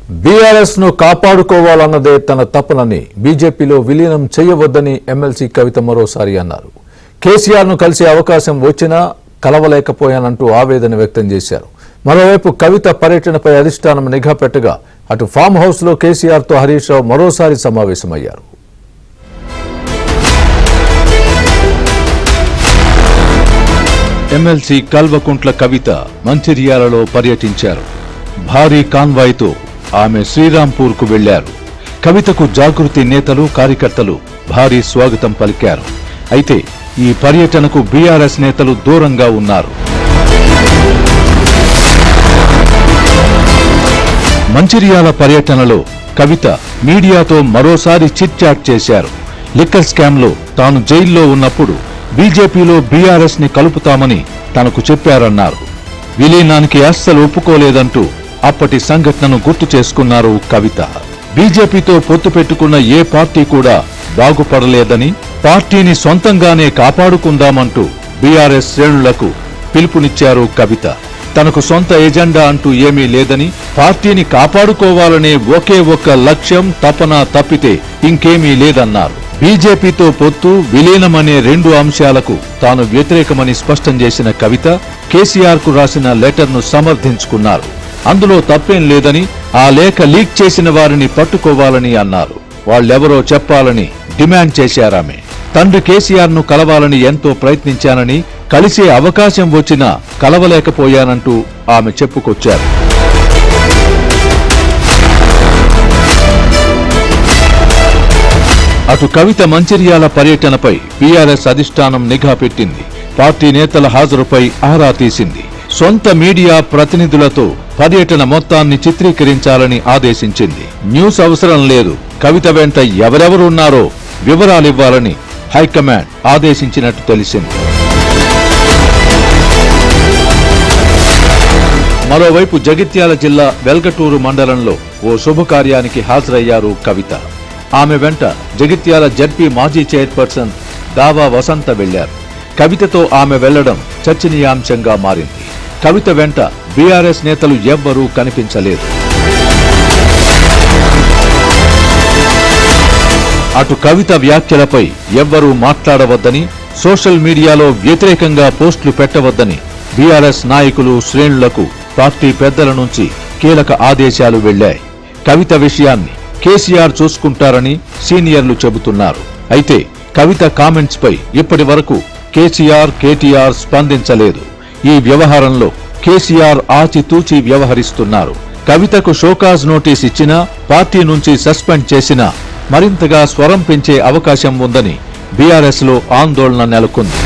BRS ను కాపాడుకోవాలన్నదే తన తపనని బీజేపీలో విలీనం చేయవద్దని ఎమ్మెల్సీ కవిత మరోసారి అన్నారు. కేసీఆర్ ను కలిసే అవకాశం వచ్చినా కలవలేకపోయానంటూ ఆవేదన వ్యక్తం చేశారు. మరోవైపు కవిత పర్యటనపై అధిష్టానం నిఘా పెట్టగా అటు ఫామ్ హౌస్ లో కేసీఆర్ తో హరీష్ రావు మరోసారి సమావేశమయ్యారు. ఎమ్మెల్సీ కల్వకుంట్ల కవిత మంచిర్యాలలో పర్యటించారు. భారీ కాన్వాయ్తో ఆమె శ్రీరాంపూర్కు వెళ్లారు. కవితకు జాగృతి నేతలు కార్యకర్తలు భారీ స్వాగతం పలికారు. అయితే ఈ పర్యటనకు బీఆర్ఎస్ నేతలు దూరంగా ఉన్నారు. మంచిర్యాల పర్యటనలో కవిత మీడియాతో మరోసారి చిట్ చాట్ చేశారు. లిక్కర్ స్కామ్లో తాను జైల్లో ఉన్నప్పుడు బీజేపీలో బీఆర్ఎస్ ని కలుపుతామని తనకు చెప్పారన్నారు. విలీనానికి అస్సలు ఒప్పుకోలేదంటూ అప్పటి సంఘటనను గుర్తు చేసుకున్నారు కవిత. బీజేపీతో పొత్తు పెట్టుకున్న ఏ పార్టీ కూడా బాగుపడలేదని, పార్టీని సొంతంగానే కాపాడుకుందామంటూ బీఆర్ఎస్ శ్రేణులకు పిలుపునిచ్చారు కవిత. తనకు సొంత ఎజెండా అంటూ ఏమీ లేదని, పార్టీని కాపాడుకోవాలనే ఒకే ఒక్క లక్ష్యం తపన తప్పితే ఇంకేమీ లేదన్నారు. బీజేపీతో పొత్తు విలీనమనే రెండు అంశాలకు తాను వ్యతిరేకమని స్పష్టం చేసిన కవిత కేసీఆర్ కు రాసిన లెటర్ను సమర్థించుకున్నారు. అందులో తప్పేం లేదని, ఆ లేఖ లీక్ చేసిన వారిని పట్టుకోవాలని అన్నారు. వాళ్ళెవరో చెప్పాలని డిమాండ్ చేశారామె. తండ్రి కేసీఆర్ ను కలవాలని ఎంతో ప్రయత్నించానని, కలిసే అవకాశం వచ్చినా కలవలేకపోయానంటూ ఆమె చెప్పుకొచ్చారు. అటు కవిత మంచిర్యాల పర్యటనపై బీఆర్ఎస్ అధిష్టానం నిఘా పెట్టింది. పార్టీ నేతల హాజరుపై ఆరా తీసింది. సొంత మీడియా ప్రతినిధులతో పర్యటన మొత్తాన్ని చిత్రీకరించాలని ఆదేశించింది. న్యూస్ అవసరం లేదు, కవిత వెంట ఎవరెవరున్నారో వివరాలివ్వాలని హైకమాండ్ ఆదేశించినట్టు తెలిసింది. మరోవైపు జగిత్యాల జిల్లా వెల్గటూరు మండలంలో ఓ శుభకార్యానికి హాజరయ్యారు కవిత. ఆమె వెంట జగిత్యాల జడ్పీ మాజీ చైర్పర్సన్ దావా వసంత వెళ్లారు. కవితతో ఆమె వెళ్లడం చర్చనీయాంశంగా మారింది. కవిత వెంట బీఆర్ఎస్ నేతలు ఎవ్వరూ కనిపించలేదు. అటు కవిత వ్యాఖ్యలపై ఎవ్వరూ మాట్లాడవద్దని, సోషల్ మీడియాలో వ్యతిరేకంగా పోస్టులు పెట్టవద్దని బీఆర్ఎస్ నాయకులు శ్రేణులకు పార్టీ పెద్దల నుంచి కీలక ఆదేశాలు వెళ్లాయి. కవిత విషయాన్ని కేసీఆర్ చూసుకుంటారని సీనియర్లు చెబుతున్నారు. అయితే కవిత కామెంట్స్ పై ఇప్పటి వరకు కేటీఆర్ స్పందించలేదు. ఈ వ్యవహారంలో కేసీఆర్ ఆచితూచి వ్యవహరిస్తున్నారు. కవితకు షోకాజ్ నోటీస్ ఇచ్చినా, పార్టీ నుంచి సస్పెండ్ చేసినా మరింతగా స్వరం పెంచే అవకాశం ఉందని బీఆర్ఎస్ లో ఆందోళన నెలకొంది.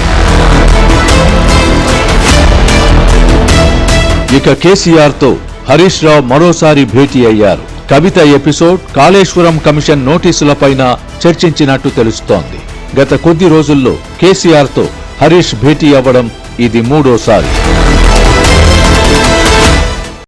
ఇక కేసీఆర్ తో హరీష్ రావు మరోసారి భేటీ అయ్యారు. కవిత ఎపిసోడ్, కాళేశ్వరం కమిషన్ నోటీసులపైన చర్చించినట్టు తెలుస్తోంది. గత కొద్ది రోజుల్లో కేసీఆర్ తో హరీష్ భేటీ అవ్వడం ఇది మూడోసారి.